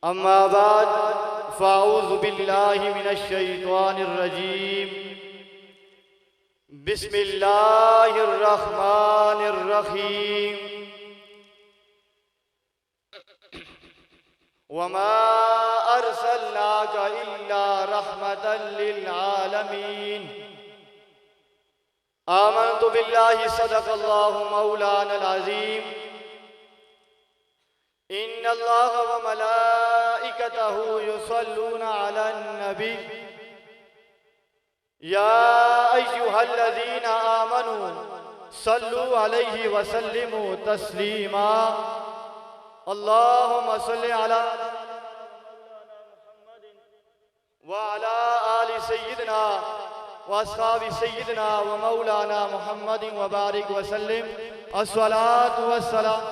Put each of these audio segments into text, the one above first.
अम्मा बाद फ़ाऊज़ु बिल्लाहि मिनश शैतानिर रजीम। बिस्मिल्लाहिर रहमानिर रहीम। वमा अरसलनाका इल्ला रहमतल लिल आलमीन। आमनतु बिल्लाहि सदक़ल्लाहु मौलानल अज़ीम। इन्नल्लाह व मलाइकतहु युसल्लूना अलन नबी। या अय्युहल्लज़ीना आमनू सल्लु अलैहि व सल्लिमू तस्लीमा। अल्लाहुम्मा सल्लि अला व अला आलि सय्यिदना व अस्हाबि सय्यिदना व मौलाना मुहम्मदिन व बारिक व सल्लिम। अस्सलातु वस्सलाम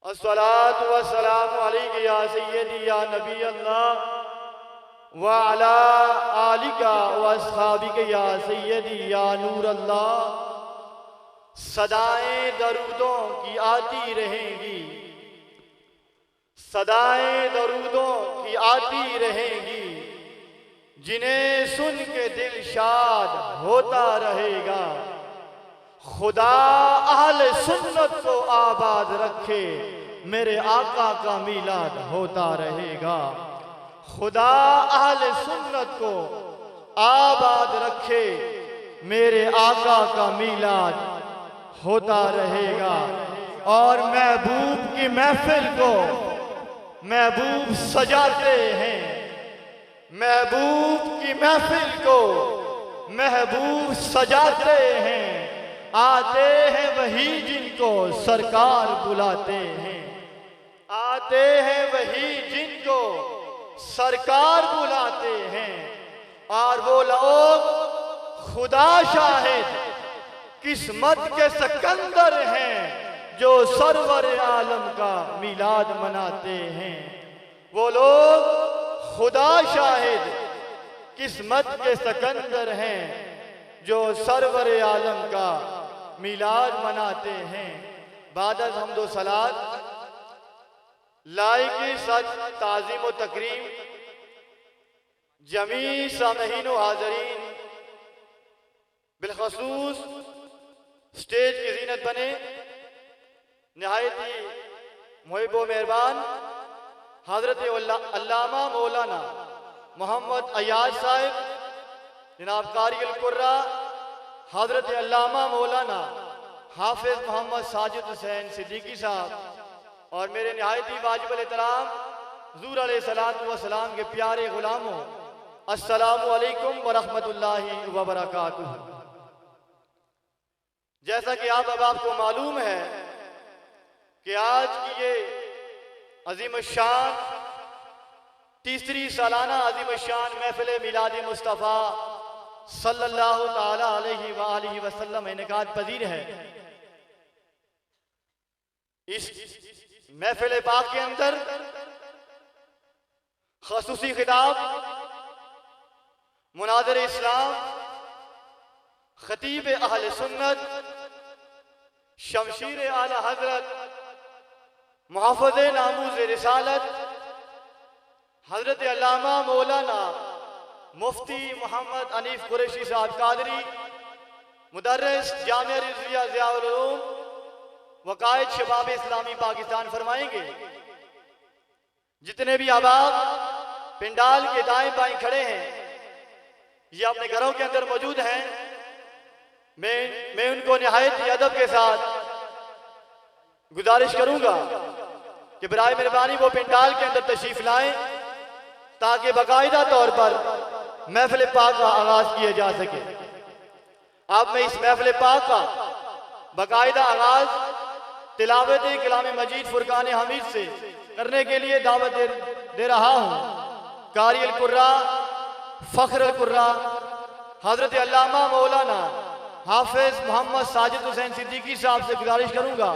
अस्सलातु वस्सलामु अलैका या सय्यदी या नबी अल्लाह व अला आलिका व अस्हाबिका या सय्यदी या नूर अल्लाह। सदाएं दरूदों की आती रहेंगी, सदाएं दरूदों की आती रहेंगी, जिन्हें सुन के दिल शाद होता रहेगा। खुदा अहले सुन्नत को आबाद रखे, मेरे आका का मीलाद होता रहेगा। खुदा अहले सुन्नत को आबाद रखे, मेरे आका का मीलाद होता रहेगा। और महबूब की महफिल को महबूब सजाते हैं, महबूब की महफिल को महबूब सजाते हैं। आते हैं वही जिनको सरकार बुलाते हैं, आते हैं वही जिनको सरकार बुलाते हैं। और वो लोग खुदा शाहिद किस्मत के सिकंदर हैं, जो सरवर आलम का मिलाद मनाते हैं। वो लोग खुदा शाहिद किस्मत के सिकंदर हैं, जो सरवर आलम का मिलाद मनाते हैं। बादल हमदो सलात लाइकी सच ताज़ीम व तकरीम जमी सामहीन व हाज़रीन बिलखसूस स्टेज की जीनत बने नहायत ही मुहिब व मेहरबान हज़रत अल्लामा मौलाना मोहम्मद अयाज साहिब, जनाब कारी अल कुर्रा हज़रत अल्लामा मौलाना हाफिज मोहम्मद साजिद हुसैन सिद्दीकी साहब, और मेरे नहायती वाजिब एहतराम हुज़ूर अलैहिस्सलातु वस्सलाम के प्यारे गुलामों, अस्सलामु अलैकुम व रहमतुल्लाहि व बरकातुहू। जैसा कि आपको मालूम है कि आज की ये अजीम शान तीसरी सालाना अजीम शान महफिल मिलाद मुस्तफ़ा सल्लल्लाहु ताला अलैहि व आलिहि वसल्लम इनेकाद पजीर है। इस महफिल पाक के अंदर खसूसी खिताब मुनाज़िर इस्लाम खतीब अहले सुन्नत शमशीर आला हजरत मुहफ़्फ़िज़ नामूज़ रिसालत हजरत अल्लामा मौलाना मुफ्ती मोहम्मद अनीफ कुरैशी साहब कादरी मुदर्रिस जामिया रिज़विया ज़ियाउल उलूम वकायद शबाब इस्लामी पाकिस्तान फरमाएंगे। जितने भी अहबाब पिंडाल के दाएं बाएं खड़े हैं, ये अपने घरों के अंदर मौजूद हैं। मैं उनको निहायत अदब के साथ गुजारिश करूंगा कि बराए मेहरबानी वो पिंडाल के अंदर तशरीफ लाएं, ताकि बाकायदा तौर पर महफिल पाक का आगाज किया जा सके। अब मैं इस महफिल पाक का बाकायदा आगाज तिलावत कलाम मजीद फुरकान हमीद से करने के लिए दावत दे रहा हूँ। कारी अल कुर्रा फ़ख्र अल कुर्रा हज़रत अल्लामा मौलाना हाफिज मोहम्मद साजिद हुसैन सिद्दीकी साहब से गुजारिश करूँगा